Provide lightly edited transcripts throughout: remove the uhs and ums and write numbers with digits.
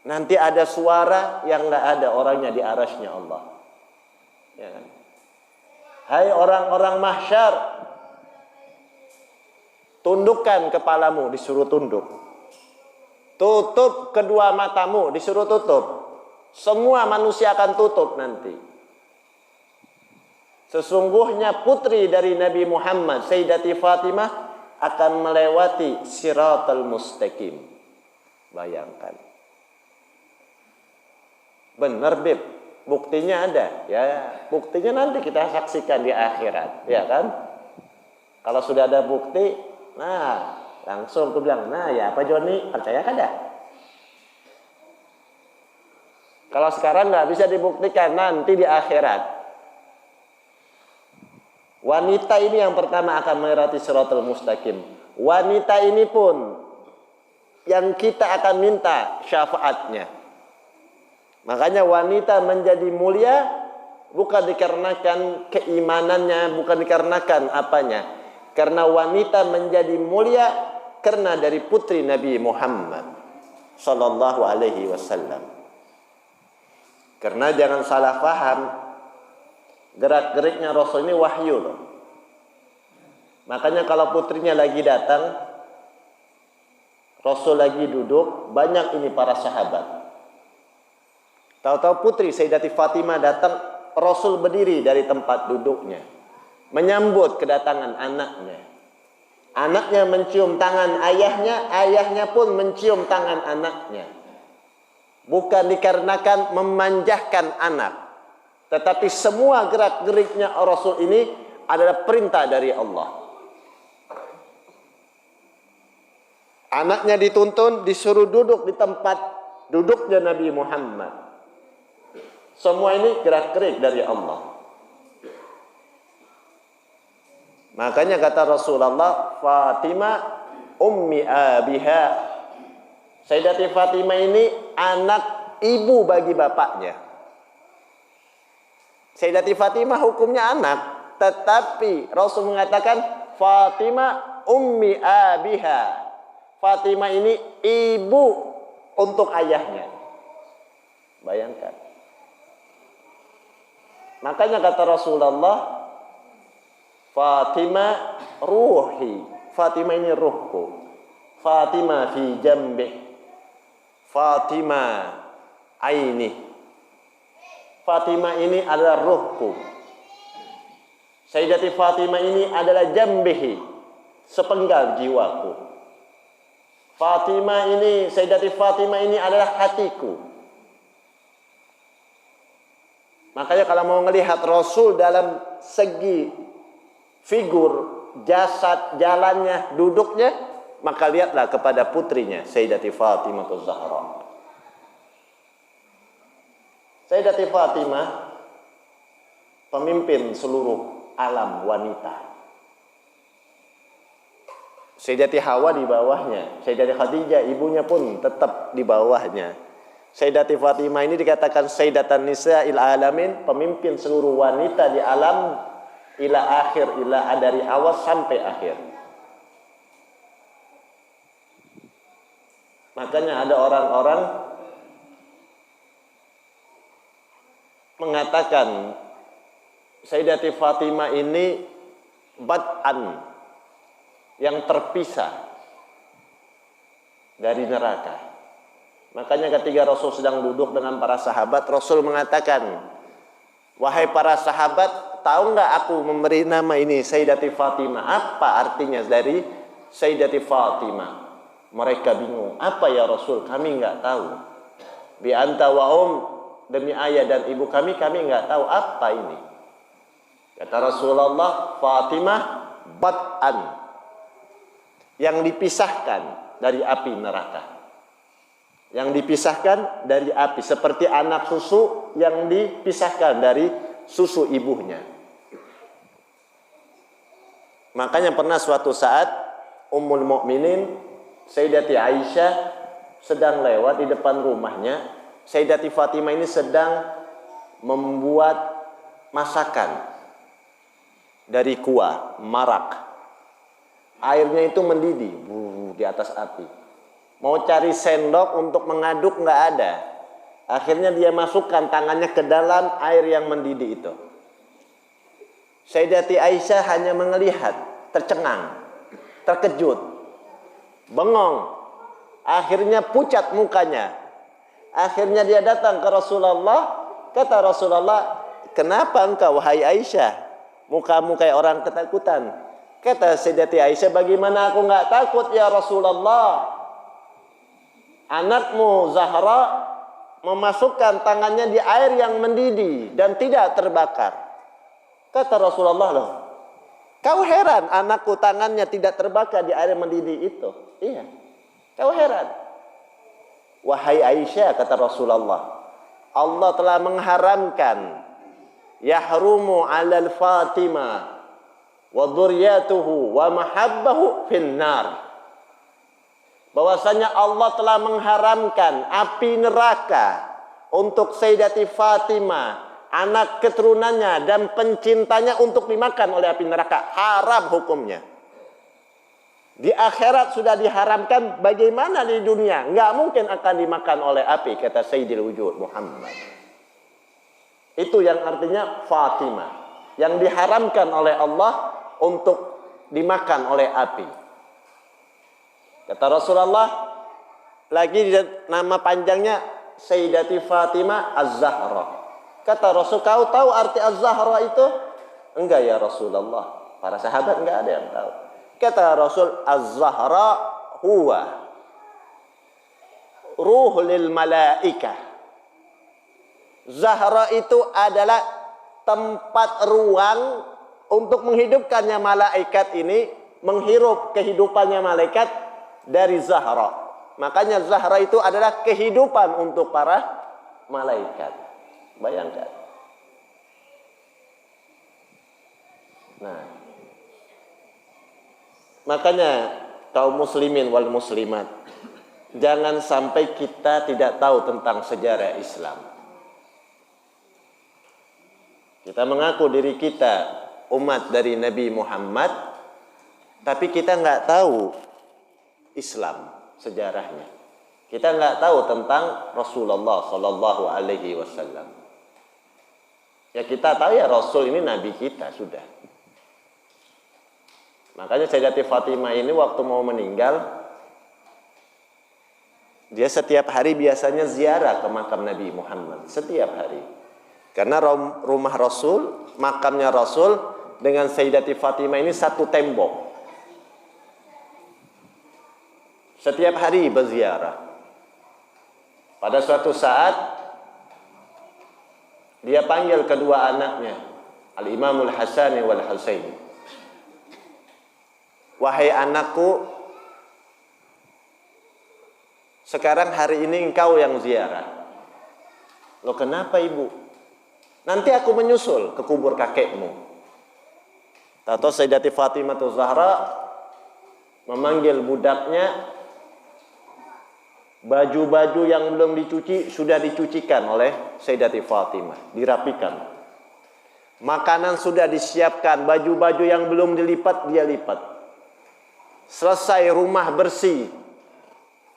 Nanti ada suara yang nggak ada orangnya di arasy-Nya Allah. Ya kan? Hai orang-orang mahsyar, tundukkan kepalamu, disuruh tunduk. Tutup kedua matamu, disuruh tutup. Semua manusia akan tutup nanti. Sesungguhnya putri dari Nabi Muhammad, Sayyidati Fatimah, akan melewati Siratal Mustaqim. Bayangkan. Benar, Bib. Buktinya ada. Ya, buktinya nanti kita saksikan di akhirat, ya kan? Kalau sudah ada bukti, nah, langsung aku bilang, nah ya Pak Joni, percaya kan dah? Kalau sekarang nggak bisa dibuktikan, nanti di akhirat. Wanita ini yang pertama akan melewati Siratal Mustaqim. Wanita ini pun yang kita akan minta syafaatnya. Makanya wanita menjadi mulia bukan dikarenakan keimanannya, bukan dikarenakan apanya. Karena wanita menjadi mulia karena dari putri Nabi Muhammad sallallahu alaihi wasallam. Karena jangan salah paham, gerak-geriknya Rasul ini wahyu loh. Makanya kalau putrinya lagi datang, Rasul lagi duduk, banyak ini para sahabat. Tahu-tahu putri Sayyidati Fatimah datang, Rasul berdiri dari tempat duduknya, menyambut kedatangan anaknya. Anaknya mencium tangan ayahnya, ayahnya pun mencium tangan anaknya. Bukan dikarenakan memanjahkan anak, tetapi semua gerak-geriknya Rasul ini adalah perintah dari Allah. Anaknya dituntun, disuruh duduk di tempat duduknya Nabi Muhammad. Semua ini gerak-gerik dari Allah. Makanya kata Rasulullah, Fatimah ummi abiha. Sayyidati Fatimah ini anak ibu bagi bapaknya. Sayyidati Fatimah hukumnya anak, tetapi Rasul mengatakan Fatimah ummi abiha. Fatimah ini ibu untuk ayahnya. Bayangkan. Makanya kata Rasulullah, Fatimah ruhi. Fatimah ini ruhku. Fatimah fi jambih. Fatimah aini. Fatimah ini adalah ruhku. Sayyidati Fatimah ini adalah jambihi, sepenggal jiwaku. Fatimah ini, Sayyidati Fatimah ini adalah hatiku. Makanya kalau mau melihat Rasul dalam segi figur, jasad, jalannya, duduknya, maka lihatlah kepada putrinya Sayyidati Fatimah Az-Zahra. Sayyidati Fatimah pemimpin seluruh alam wanita. Sayyidati Hawa di bawahnya, Sayyidati Khadijah ibunya pun tetap di bawahnya. Sayyidati Fatimah ini dikatakan Sayyidatan Nisa'il Alamin, pemimpin seluruh wanita di alam ila akhir, ila dari awal sampai akhir. Makanya ada orang-orang mengatakan Sayyidati Fatimah ini bad'an, yang terpisah dari neraka. Makanya ketika Rasul sedang duduk dengan para sahabat, Rasul mengatakan, wahai para sahabat, tahu nggak aku memberi nama ini Sayyidati Fatimah? Apa artinya dari Sayyidati Fatimah? Mereka bingung. Apa ya Rasul? Kami nggak tahu. Bi anta wa demi ayah dan ibu kami nggak tahu apa ini. Kata Rasulullah, Fatimah bad'an, yang dipisahkan dari api neraka. Yang dipisahkan dari api, seperti anak susu yang dipisahkan dari susu ibunya. Makanya pernah suatu saat Ummul Mukminin Sayyidati Aisyah sedang lewat di depan rumahnya. Sayyidati Fatimah ini sedang membuat masakan dari kuah, marak. Airnya itu mendidih di atas api. Mau cari sendok untuk mengaduk nggak ada. Akhirnya dia masukkan tangannya ke dalam air yang mendidih itu. Sayyidati Aisyah hanya melihat, tercengang, terkejut, bengong. Akhirnya pucat mukanya. Akhirnya dia datang ke Rasulullah. Kata Rasulullah, kenapa engkau wahai Aisyah? Mukamu kayak orang ketakutan. Kata Sayyidati Aisyah, bagaimana aku nggak takut ya Rasulullah? Anakmu Zahra memasukkan tangannya di air yang mendidih dan tidak terbakar. Kata Rasulullah, loh, kau heran anakku tangannya tidak terbakar di air yang mendidih itu? Iya, kau heran. Wahai Aisyah, kata Rasulullah, Allah telah mengharamkan yahrumu 'alal Fatimah wa dzurriyyatuhu wa mahabbahu finnar. Bahwasanya Allah telah mengharamkan api neraka untuk Sayyidati Fatimah, anak keturunannya dan pencintanya untuk dimakan oleh api neraka. Haram hukumnya. Di akhirat sudah diharamkan, bagaimana di dunia? Nggak mungkin akan dimakan oleh api, kata Sayyidil Wujud Muhammad. Itu yang artinya Fatimah, yang diharamkan oleh Allah untuk dimakan oleh api. Kata Rasulullah, lagi nama panjangnya Sayyidati Fatimah Az-Zahra. Kata Rasul, kau tahu arti Az-Zahra itu? Enggak ya Rasulullah. Para sahabat enggak ada yang tahu. Kata Rasul, Az-Zahra huwa ruh lil malaikah. Zahra itu adalah tempat ruang untuk menghidupkannya malaikat ini, menghirup kehidupannya malaikat dari Zahra. Makanya Zahra itu adalah kehidupan untuk para malaikat. Bayangkan. Nah, makanya kaum muslimin wal muslimat, jangan sampai kita tidak tahu tentang sejarah Islam. Kita mengaku diri kita umat dari Nabi Muhammad, tapi kita nggak tahu Islam sejarahnya. Kita nggak tahu tentang Rasulullah Sallallahu Alaihi Wasallam. Ya kita tahu ya Rasul ini Nabi kita sudah. Makanya Sayyidati Fatimah ini waktu mau meninggal, dia setiap hari biasanya ziarah ke makam Nabi Muhammad. Setiap hari. Karena rumah Rasul, makamnya Rasul dengan Sayyidati Fatimah ini satu tembok. Setiap hari berziarah. Pada suatu saat dia panggil kedua anaknya, Al-Imamul Hasan wal Husain. Wahai anakku, sekarang hari ini engkau yang ziarah. Loh kenapa ibu? Nanti aku menyusul ke kubur kakekmu. Tahu Sayyidati Fatimah Zahra memanggil budaknya. Baju-baju yang belum dicuci sudah dicucikan oleh Sayyidati Fatimah, dirapikan. Makanan sudah disiapkan, baju-baju yang belum dilipat dia lipat. Selesai rumah bersih.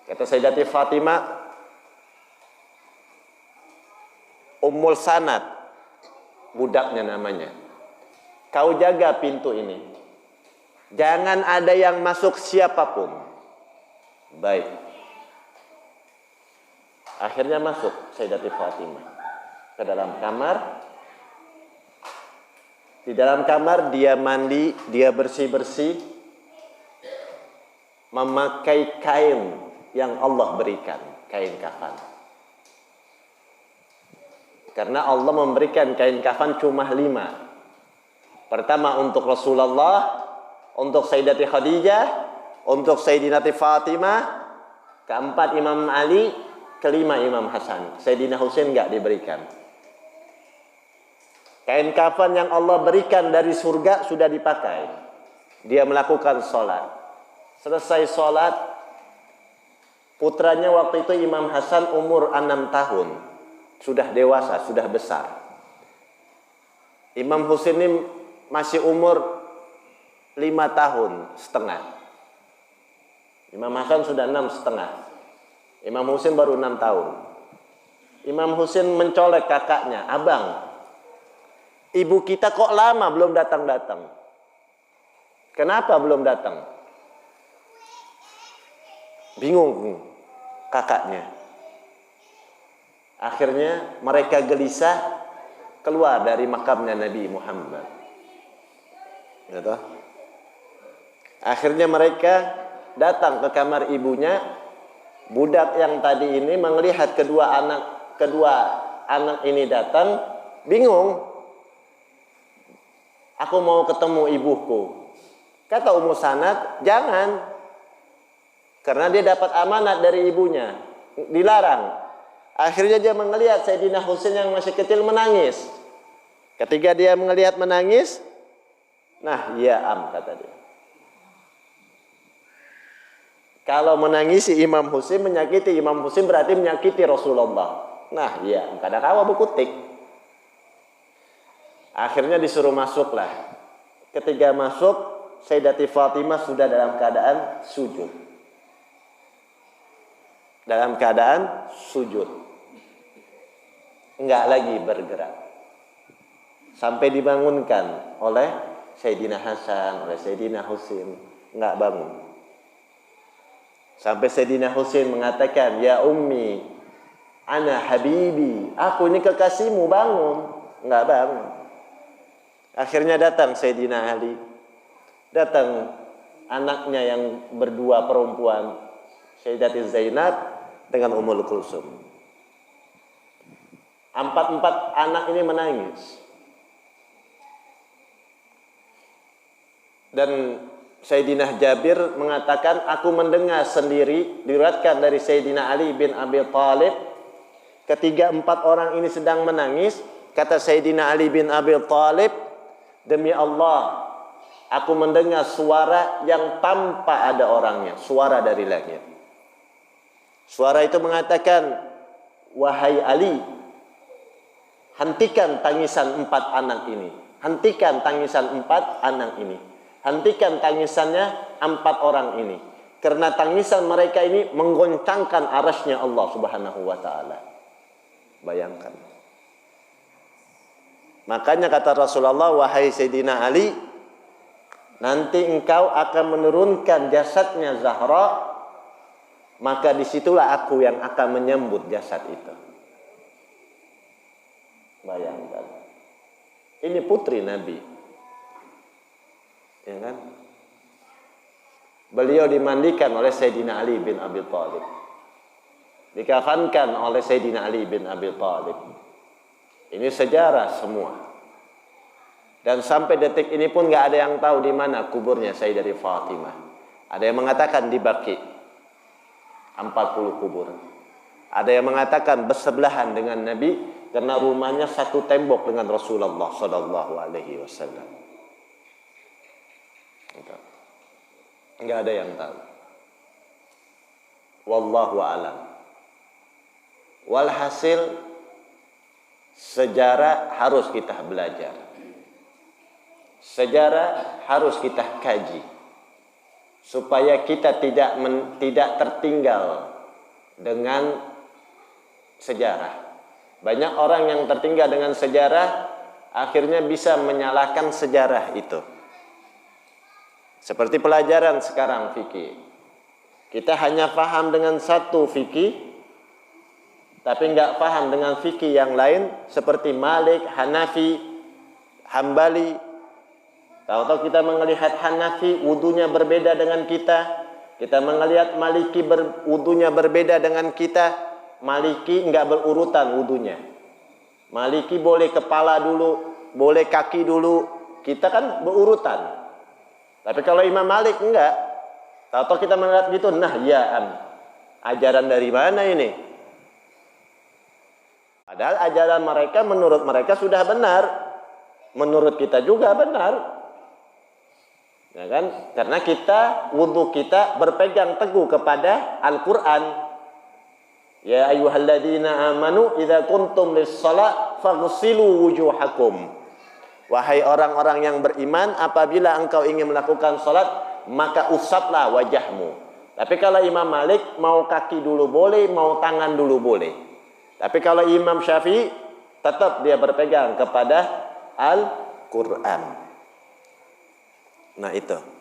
Kata Sayyidati Fatimah, Ummul Sanad, budaknya namanya. Kau jaga pintu ini. Jangan ada yang masuk siapapun. Baik. Akhirnya masuk Sayyidati Fatimah ke dalam kamar. Di dalam kamar dia mandi, dia bersih-bersih, memakai kain yang Allah berikan, kain kafan. Karena Allah memberikan kain kafan cuma 5. Pertama untuk Rasulullah, untuk Sayyidati Khadijah, untuk Sayyidati Fatimah, keempat Imam Ali, kelima Imam Hasan. Sayyidina Husain enggak diberikan. Kain kafan yang Allah berikan dari surga sudah dipakai. Dia melakukan sholat. Selesai sholat, putranya waktu itu Imam Hasan umur 6 tahun. Sudah dewasa, sudah besar. Imam Husain ini masih umur 5 tahun setengah. Imam Hasan sudah 6 setengah. Imam Husain baru 6 tahun. Imam Husain mencolek kakaknya, "Abang, ibu kita kok lama belum datang-datang? Kenapa belum datang?" Bingung kakaknya. Akhirnya mereka gelisah keluar dari makamnya Nabi Muhammad. Gitu. Akhirnya mereka datang ke kamar ibunya. Budak yang tadi ini melihat kedua anak ini datang, bingung. "Aku mau ketemu ibuku." Kata Ummu Sanad, "Jangan." Karena dia dapat amanat dari ibunya, dilarang. Akhirnya dia melihat Sayyidina Husain yang masih kecil menangis. Ketika dia melihat menangis, "Nah, ya am," kata dia. Kalau menangisi Imam Husain, menyakiti Imam Husain berarti menyakiti Rasulullah. Nah, ya, kadang kawa bekutik. Akhirnya disuruh masuklah. Ketika masuk, Sayyidati Fatimah sudah dalam keadaan sujud. Dalam keadaan sujud. Enggak lagi bergerak. Sampai dibangunkan oleh Sayyidina Hasan, oleh Sayyidina Husain. Enggak bangun. Sampai Sayyidina Husain mengatakan, "Ya ummi, ana habibi, aku ini kekasihmu, bangun." Enggak bangun. Akhirnya datang Sayyidina Ali. Datang anaknya yang berdua perempuan, Sayyidati Zainab dengan Ummul Kulsum. Empat anak ini menangis. Dan Sayyidina Jabir mengatakan, "Aku mendengar sendiri," diriwayatkan dari Sayyidina Ali bin Abi Thalib, ketika 4 orang ini sedang menangis, kata Sayyidina Ali bin Abi Thalib, "Demi Allah, aku mendengar suara yang tanpa ada orangnya, suara dari langit." Suara itu mengatakan, "Wahai Ali, hentikan tangisan 4 anak ini. Hentikan tangisan 4 anak ini. Hentikan tangisannya 4 orang ini. Karena tangisan mereka ini menggoncangkan arasy-Nya Allah Subhanahu wa taala." Bayangkan. Makanya kata Rasulullah, "Wahai Sayyidina Ali, nanti engkau akan menurunkan jasadnya Zahra, maka disitulah aku yang akan menyambut jasad itu." Bayangkan. Ini putri Nabi. Ya kan? Beliau dimandikan oleh Sayyidina Ali bin Abi Thalib. Dikafankan oleh Sayyidina Ali bin Abi Thalib. Ini sejarah semua. Dan sampai detik ini pun nggak ada yang tahu di mana kuburnya Sayyidati Fatimah. Ada yang mengatakan di Baqi, 40 kubur. Ada yang mengatakan bersebelahan dengan Nabi karena rumahnya satu tembok dengan Rasulullah sallallahu alaihi wasallam. Enggak ada yang tahu. Wallahu a'lam. Walhasil, sejarah harus kita belajar. Sejarah harus kita kaji supaya kita tidak tertinggal dengan sejarah. Banyak orang yang tertinggal dengan sejarah akhirnya bisa menyalahkan sejarah itu. Seperti pelajaran sekarang fikih. Kita hanya paham dengan satu fikih, tapi enggak paham dengan fikih yang lain seperti Malik, Hanafi, Hambali. Tahu-tahu kita melihat Hanafi wudunya berbeda dengan kita. Kita melihat Maliki wudunya berbeda dengan kita. Maliki enggak berurutan wudunya. Maliki boleh kepala dulu, boleh kaki dulu. Kita kan berurutan. Tapi kalau Imam Malik enggak. Tahu-tahu kita melihat gitu, nah ya ajaran dari mana ini? Padahal ajaran mereka menurut mereka sudah benar. Menurut kita juga benar. Ya kan? Karena wudu kita berpegang teguh kepada Al-Qur'an. Ya ayyuhalladzina amanu idza kuntum lis-shalah faghsilu wujuhakum. Wahai orang-orang yang beriman, apabila engkau ingin melakukan salat, maka usaplah wajahmu. Tapi kalau Imam Malik mau kaki dulu boleh, mau tangan dulu boleh. Tapi kalau Imam Syafi'i tetap dia berpegang kepada Al-Quran. Nah itu.